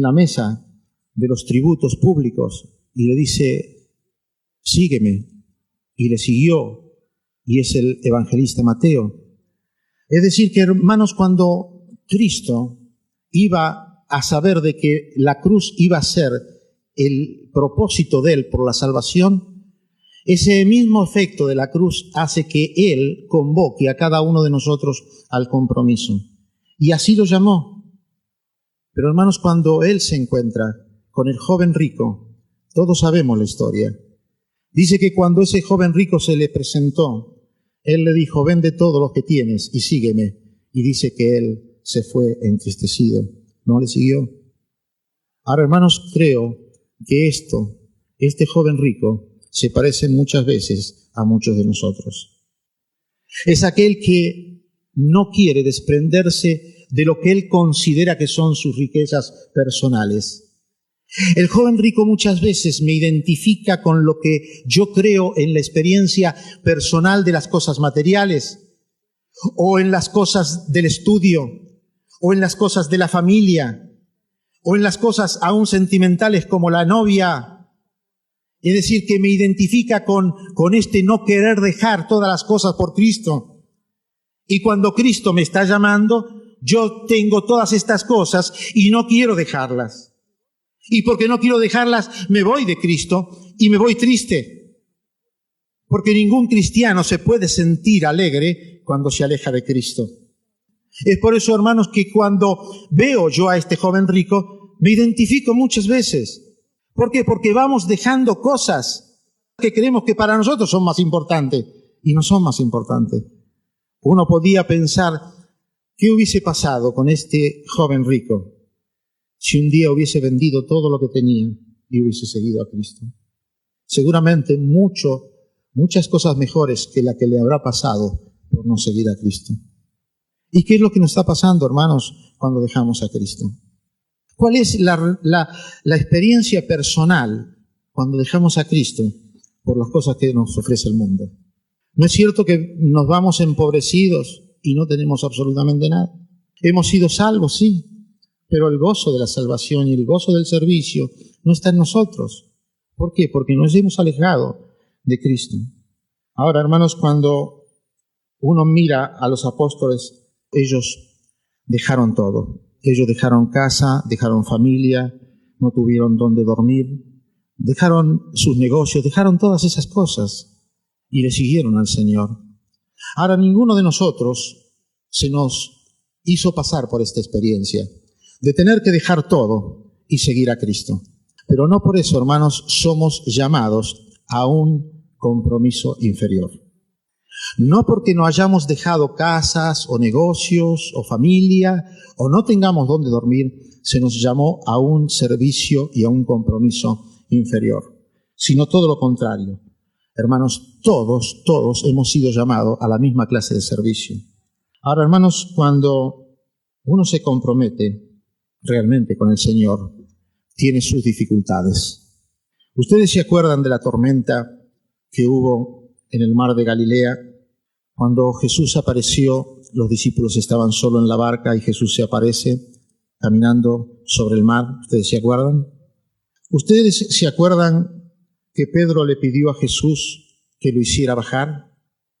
la mesa de los tributos públicos y le dice: sígueme. Y le siguió, y es el evangelista Mateo. Es decir que, hermanos, cuando Cristo iba a saber de que la cruz iba a ser el propósito de Él por la salvación, ese mismo efecto de la cruz hace que Él convoque a cada uno de nosotros al compromiso. Y así lo llamó. Pero, hermanos, cuando Él se encuentra con el joven rico, todos sabemos la historia. Dice que cuando ese joven rico se le presentó, Él le dijo: vende todo lo que tienes y sígueme. Y dice que Él se fue entristecido. No le siguió. Ahora, hermanos, creo que este joven rico, se parece muchas veces a muchos de nosotros. Es aquel que no quiere desprenderse de lo que él considera que son sus riquezas personales. El joven rico muchas veces me identifica con lo que yo creo en la experiencia personal de las cosas materiales, o en las cosas del estudio, o en las cosas de la familia, o en las cosas aún sentimentales como la novia. Es decir, que me identifica con este no querer dejar todas las cosas por Cristo. Y cuando Cristo me está llamando, yo tengo todas estas cosas y no quiero dejarlas. Y porque no quiero dejarlas, me voy de Cristo y me voy triste. Porque ningún cristiano se puede sentir alegre cuando se aleja de Cristo. Es por eso, hermanos, que cuando veo yo a este joven rico, me identifico muchas veces. ¿Por qué? Porque vamos dejando cosas que creemos que para nosotros son más importantes y no son más importantes. Uno podía pensar, ¿qué hubiese pasado con este joven rico si un día hubiese vendido todo lo que tenía y hubiese seguido a Cristo? Seguramente muchas cosas mejores que la que le habrá pasado por no seguir a Cristo. ¿Y qué es lo que nos está pasando, hermanos, cuando dejamos a Cristo? ¿Cuál es la experiencia personal cuando dejamos a Cristo por las cosas que nos ofrece el mundo? ¿No es cierto que nos vamos empobrecidos y no tenemos absolutamente nada? Hemos sido salvos, sí, pero el gozo de la salvación y el gozo del servicio no está en nosotros. ¿Por qué? Porque nos hemos alejado de Cristo. Ahora, hermanos, cuando uno mira a los apóstoles, ellos dejaron todo. Ellos dejaron casa, dejaron familia, no tuvieron dónde dormir, dejaron sus negocios, dejaron todas esas cosas y le siguieron al Señor. Ahora, ninguno de nosotros se nos hizo pasar por esta experiencia de tener que dejar todo y seguir a Cristo. Pero no por eso, hermanos, somos llamados a un compromiso inferior. No porque no hayamos dejado casas o negocios o familia o no tengamos dónde dormir, se nos llamó a un servicio y a un compromiso inferior, sino todo lo contrario. Hermanos, todos hemos sido llamados a la misma clase de servicio. Ahora, hermanos, cuando uno se compromete realmente con el Señor, tiene sus dificultades. ¿Ustedes se acuerdan de la tormenta que hubo en el mar de Galilea? Cuando Jesús apareció, los discípulos estaban solo en la barca y Jesús se aparece caminando sobre el mar. ¿Ustedes se acuerdan? ¿Ustedes se acuerdan que Pedro le pidió a Jesús que lo hiciera bajar?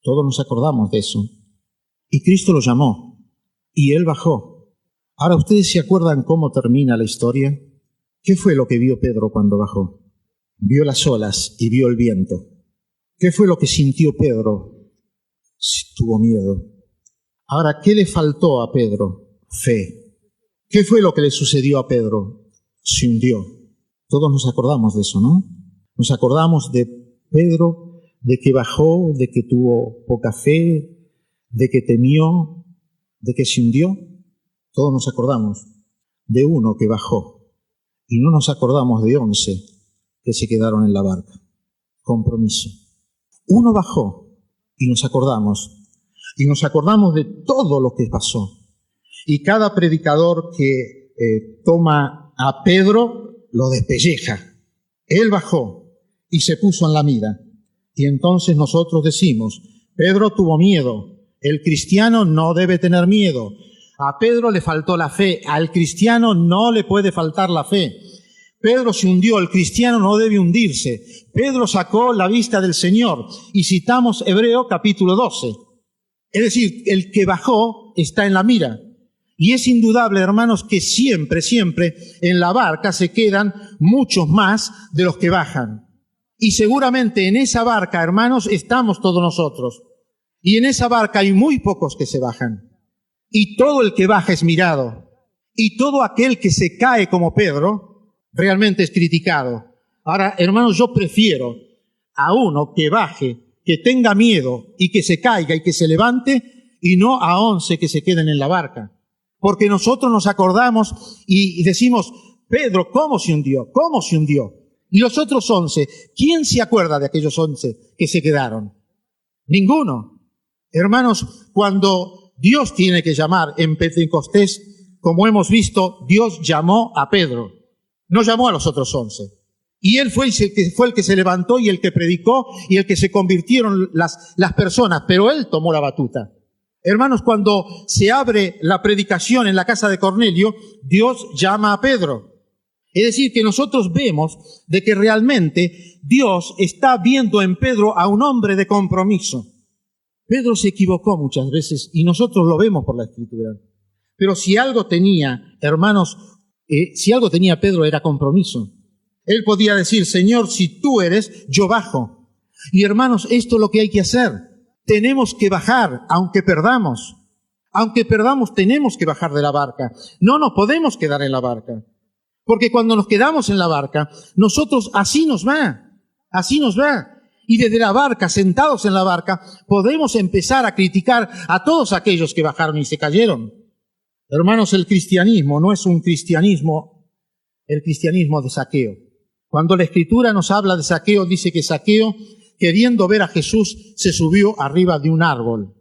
Todos nos acordamos de eso. Y Cristo lo llamó y él bajó. Ahora, ¿ustedes se acuerdan cómo termina la historia? ¿Qué fue lo que vio Pedro cuando bajó? Vio las olas y vio el viento. ¿Qué fue lo que sintió Pedro? Tuvo miedo. Ahora, ¿qué le faltó a Pedro? Fe. ¿Qué fue lo que le sucedió a Pedro? Se hundió. Todos nos acordamos de eso, ¿no? Nos acordamos de Pedro, de que bajó, de que tuvo poca fe, de que temió, de que se hundió. Todos nos acordamos de uno que bajó y no nos acordamos de 11 que se quedaron en la barca. Compromiso. Uno bajó y nos acordamos de todo lo que pasó. Y cada predicador que toma a Pedro lo despelleja. Él bajó y se puso en la mira. Y entonces nosotros decimos, Pedro tuvo miedo. El cristiano no debe tener miedo. A Pedro le faltó la fe. Al cristiano no le puede faltar la fe. Pedro se hundió, el cristiano no debe hundirse. Pedro sacó la vista del Señor. Y citamos Hebreo capítulo 12. Es decir, el que bajó está en la mira. Y es indudable, hermanos, que siempre en la barca se quedan muchos más de los que bajan. Y seguramente en esa barca, hermanos, estamos todos nosotros. Y en esa barca hay muy pocos que se bajan. Y todo el que baja es mirado. Y todo aquel que se cae como Pedro realmente es criticado. Ahora, hermanos, yo prefiero a uno que baje, que tenga miedo y que se caiga y que se levante, y no a 11 que se queden en la barca. Porque nosotros nos acordamos y decimos, Pedro, ¿cómo se hundió? ¿Cómo se hundió? Y los otros 11, ¿quién se acuerda de aquellos 11 que se quedaron? Ninguno. Hermanos, cuando Dios tiene que llamar en Pentecostés, como hemos visto, Dios llamó a Pedro. No llamó a los otros 11. Y él fue el que se levantó y el que predicó y el que se convirtieron las personas, pero él tomó la batuta. Hermanos, cuando se abre la predicación en la casa de Cornelio, Dios llama a Pedro. Es decir, que nosotros vemos de que realmente Dios está viendo en Pedro a un hombre de compromiso. Pedro se equivocó muchas veces y nosotros lo vemos por la Escritura. Pero si algo tenía, hermanos, si algo tenía Pedro era compromiso. Él podía decir, Señor, si tú eres, yo bajo. Y hermanos, esto es lo que hay que hacer. Tenemos que bajar, aunque perdamos. Aunque perdamos, tenemos que bajar de la barca. No nos podemos quedar en la barca. Porque cuando nos quedamos en la barca, nosotros así nos va. Y desde la barca, sentados en la barca, podemos empezar a criticar a todos aquellos que bajaron y se cayeron. Hermanos, el cristianismo no es un cristianismo, el cristianismo de Zaqueo. Cuando la Escritura nos habla de Zaqueo, dice que Zaqueo, queriendo ver a Jesús, se subió arriba de un árbol.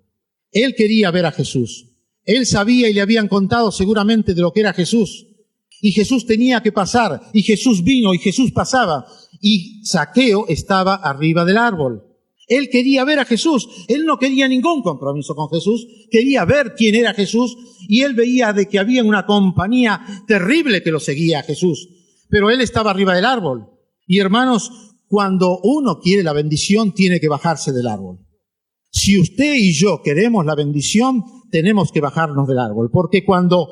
Él quería ver a Jesús. Él sabía y le habían contado seguramente de lo que era Jesús. Y Jesús tenía que pasar, y Jesús vino, y Jesús pasaba. Y Zaqueo estaba arriba del árbol. Él quería ver a Jesús. Él no quería ningún compromiso con Jesús. Quería ver quién era Jesús. Y él veía de que había una compañía terrible que lo seguía a Jesús. Pero él estaba arriba del árbol. Y hermanos, cuando uno quiere la bendición, tiene que bajarse del árbol. Si usted y yo queremos la bendición, tenemos que bajarnos del árbol. Porque cuando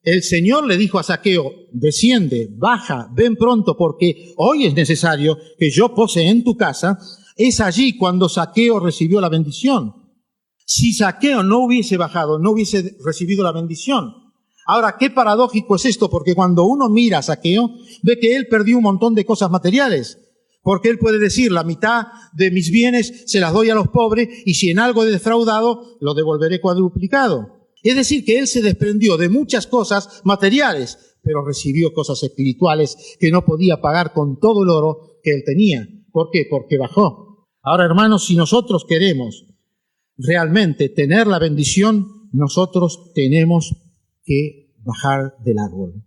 el Señor le dijo a Zaqueo, desciende, baja, ven pronto, porque hoy es necesario que yo pose en tu casa, es allí cuando Zaqueo recibió la bendición. Si Zaqueo no hubiese bajado, no hubiese recibido la bendición. Ahora, qué paradójico es esto, porque cuando uno mira a Zaqueo, ve que él perdió un montón de cosas materiales. Porque él puede decir, la mitad de mis bienes se las doy a los pobres, y si en algo he defraudado, lo devolveré cuadruplicado. Es decir, que él se desprendió de muchas cosas materiales, pero recibió cosas espirituales que no podía pagar con todo el oro que él tenía. ¿Por qué? Porque bajó. Ahora, hermanos, si nosotros queremos realmente tener la bendición, nosotros tenemos que bajar del árbol.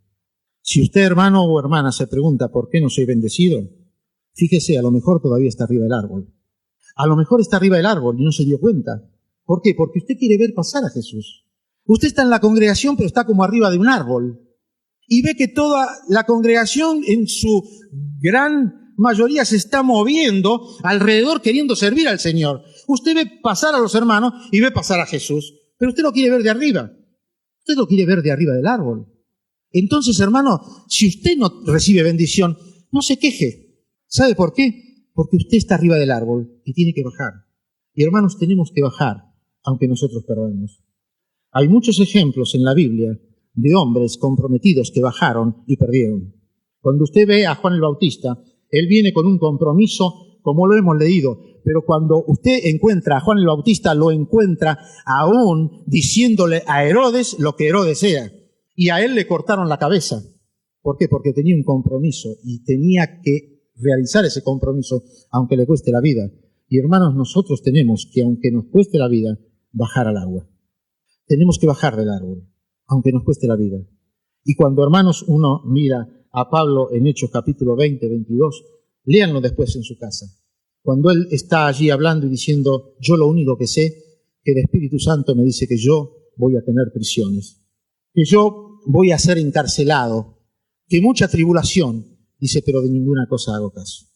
Si usted, hermano o hermana, se pregunta ¿por qué no soy bendecido? Fíjese, a lo mejor todavía está arriba del árbol. A lo mejor está arriba del árbol y no se dio cuenta. ¿Por qué? Porque usted quiere ver pasar a Jesús. Usted está en la congregación, pero está como arriba de un árbol. Y ve que toda la congregación en su gran mayoría se está moviendo alrededor queriendo servir al Señor. Usted ve pasar a los hermanos y ve pasar a Jesús, pero usted lo quiere ver de arriba. Usted lo quiere ver de arriba del árbol. Entonces, hermano, si usted no recibe bendición, no se queje. ¿Sabe por qué? Porque usted está arriba del árbol y tiene que bajar. Y hermanos, tenemos que bajar, aunque nosotros perdamos. Hay muchos ejemplos en la Biblia de hombres comprometidos que bajaron y perdieron. Cuando usted ve a Juan el Bautista, él viene con un compromiso, como lo hemos leído, pero cuando usted encuentra a Juan el Bautista, lo encuentra aún diciéndole a Herodes lo que Herodes era. Y a él le cortaron la cabeza. ¿Por qué? Porque tenía un compromiso y tenía que realizar ese compromiso, aunque le cueste la vida. Y hermanos, nosotros tenemos que, aunque nos cueste la vida, bajar al agua. Tenemos que bajar del árbol, aunque nos cueste la vida. Y cuando, hermanos, uno mira a Pablo en Hechos capítulo 20, 22, léanlo después en su casa. Cuando él está allí hablando y diciendo, yo lo único que sé, que el Espíritu Santo me dice que yo voy a tener prisiones, que yo voy a ser encarcelado, que mucha tribulación, dice, pero de ninguna cosa hago caso.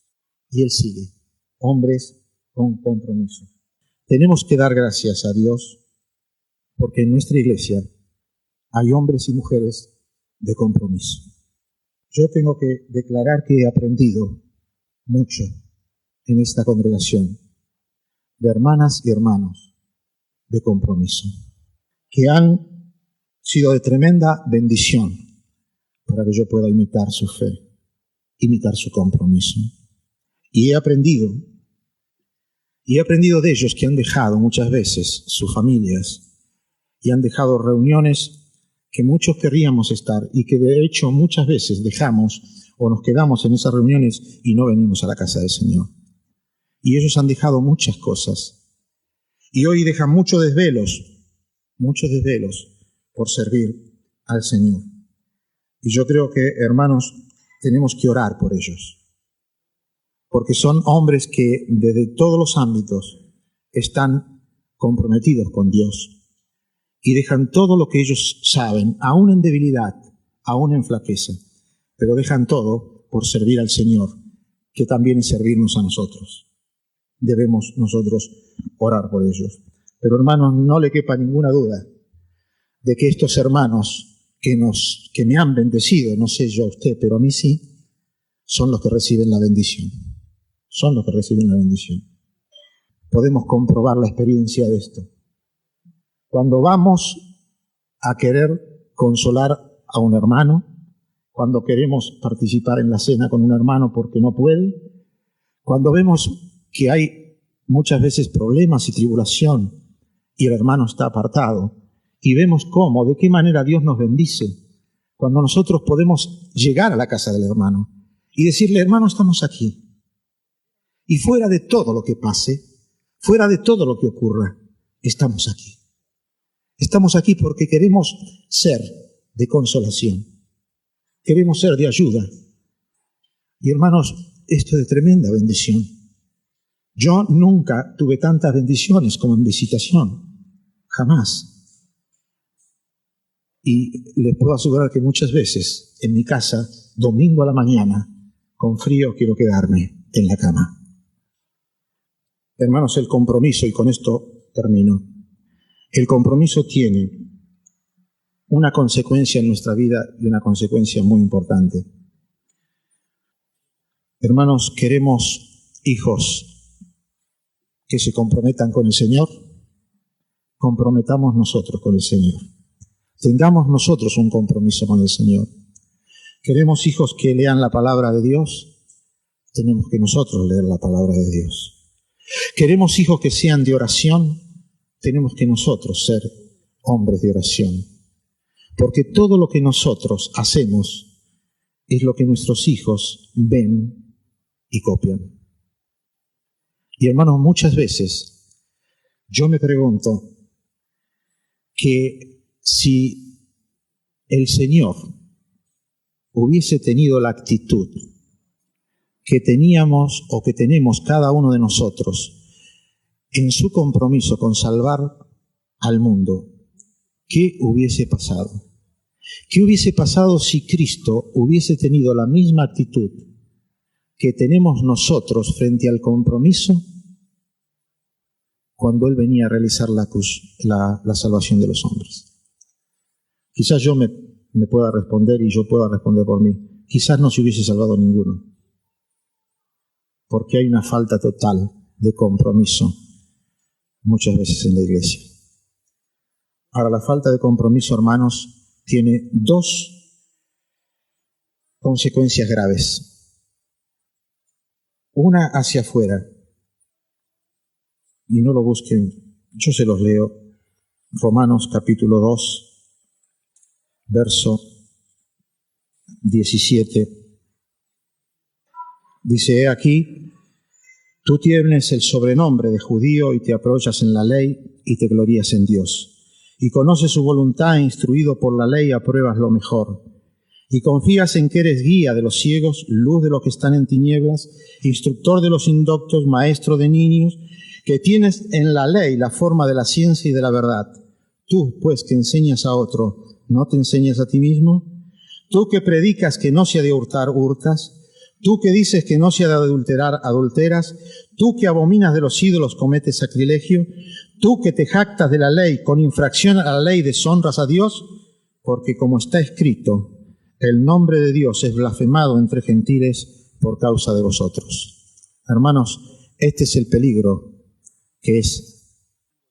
Y él sigue, hombres con compromiso. Tenemos que dar gracias a Dios, porque en nuestra iglesia hay hombres y mujeres de compromiso. Yo tengo que declarar que he aprendido mucho en esta congregación de hermanas y hermanos de compromiso, que han sido de tremenda bendición para que yo pueda imitar su fe, imitar su compromiso. Y he aprendido de ellos que han dejado muchas veces sus familias y han dejado reuniones que muchos querríamos estar y que de hecho muchas veces dejamos o nos quedamos en esas reuniones y no venimos a la casa del Señor. Y ellos han dejado muchas cosas. Y hoy dejan muchos desvelos por servir al Señor. Y yo creo que, hermanos, tenemos que orar por ellos. Porque son hombres que desde todos los ámbitos están comprometidos con Dios. Y dejan todo lo que ellos saben, aún en debilidad, aún en flaqueza, pero dejan todo por servir al Señor, que también es servirnos a nosotros. Debemos nosotros orar por ellos. Pero hermanos, no le quepa ninguna duda de que estos hermanos que me han bendecido, no sé yo a usted, pero a mí sí, son los que reciben la bendición. Son los que reciben la bendición. Podemos comprobar la experiencia de esto. Cuando vamos a querer consolar a un hermano, cuando queremos participar en la cena con un hermano porque no puede, cuando vemos que hay muchas veces problemas y tribulación y el hermano está apartado, y vemos cómo, de qué manera Dios nos bendice, cuando nosotros podemos llegar a la casa del hermano y decirle, hermano, estamos aquí. Y fuera de todo lo que pase, fuera de todo lo que ocurra, estamos aquí. Estamos aquí porque queremos ser de consolación. Queremos ser de ayuda. Y hermanos, esto es de tremenda bendición. Yo nunca tuve tantas bendiciones como en visitación. Jamás. Y les puedo asegurar que muchas veces en mi casa, domingo a la mañana, con frío quiero quedarme en la cama. Hermanos, el compromiso, y con esto termino, el compromiso tiene una consecuencia en nuestra vida y una consecuencia muy importante. Hermanos, queremos hijos que se comprometan con el Señor, comprometamos nosotros con el Señor. Tengamos nosotros un compromiso con el Señor. Queremos hijos que lean la palabra de Dios, tenemos que nosotros leer la palabra de Dios. Queremos hijos que sean de oración, tenemos que nosotros ser hombres de oración. Porque todo lo que nosotros hacemos es lo que nuestros hijos ven y copian. Y hermanos, muchas veces yo me pregunto que si el Señor hubiese tenido la actitud que teníamos o que tenemos cada uno de nosotros en su compromiso con salvar al mundo, ¿qué hubiese pasado? ¿Qué hubiese pasado si Cristo hubiese tenido la misma actitud que tenemos nosotros frente al compromiso cuando Él venía a realizar la salvación de los hombres? Quizás yo me pueda responder y yo pueda responder por mí. Quizás no se hubiese salvado ninguno, porque hay una falta total de compromiso muchas veces en la iglesia. Ahora, la falta de compromiso, hermanos, tiene dos consecuencias graves. Una hacia afuera, y no lo busquen, yo se los leo, Romanos capítulo 2, verso 17. Dice, he aquí, tú tienes el sobrenombre de judío y te apoyas en la ley y te glorías en Dios. Y conoces su voluntad, instruido por la ley, apruebas lo mejor. Y confías en que eres guía de los ciegos, luz de los que están en tinieblas, instructor de los indoctos, maestro de niños, que tienes en la ley la forma de la ciencia y de la verdad. Tú, pues, que enseñas a otro, ¿no te enseñas a ti mismo? Tú que predicas que no se ha de hurtar, hurtas. Tú que dices que no se ha de adulterar, adulteras. Tú que abominas de los ídolos, cometes sacrilegio. Tú que te jactas de la ley, con infracción a la ley deshonras a Dios, porque como está escrito, el nombre de Dios es blasfemado entre gentiles por causa de vosotros. Hermanos, este es el peligro que es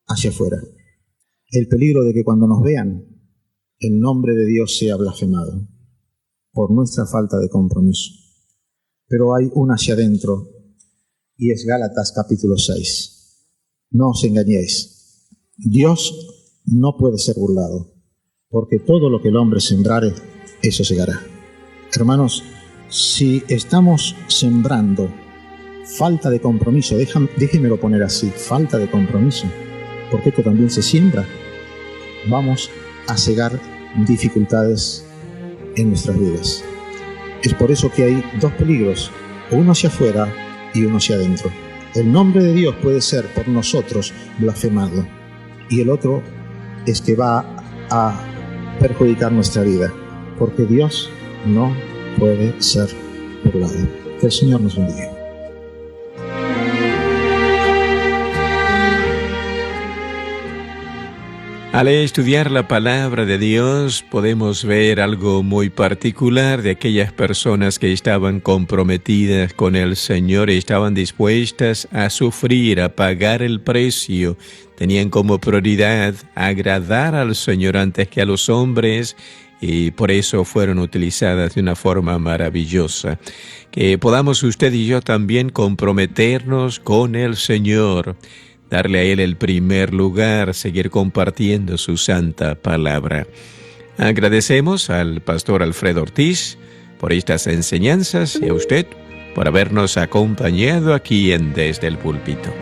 hacia afuera. El peligro de que cuando nos vean, el nombre de Dios sea blasfemado por nuestra falta de compromiso. Pero hay una hacia adentro, y es Gálatas capítulo 6. No os engañéis. Dios no puede ser burlado, porque todo lo que el hombre sembrare, eso segará. Hermanos, si estamos sembrando falta de compromiso, déjenmelo poner así, falta de compromiso, porque esto también se siembra, vamos a cegar dificultades en nuestras vidas. Es por eso que hay dos peligros, uno hacia afuera y uno hacia adentro. El nombre de Dios puede ser por nosotros blasfemado, y el otro es que va a perjudicar nuestra vida, porque Dios no puede ser purgado. Que el Señor nos bendiga. Al estudiar la palabra de Dios podemos ver algo muy particular de aquellas personas que estaban comprometidas con el Señor y estaban dispuestas a sufrir, a pagar el precio. Tenían como prioridad agradar al Señor antes que a los hombres y por eso fueron utilizadas de una forma maravillosa. Que podamos usted y yo también comprometernos con el Señor, darle a Él el primer lugar, seguir compartiendo su santa palabra. Agradecemos al pastor Alfredo Ortiz por estas enseñanzas y a usted por habernos acompañado aquí en Desde el Púlpito.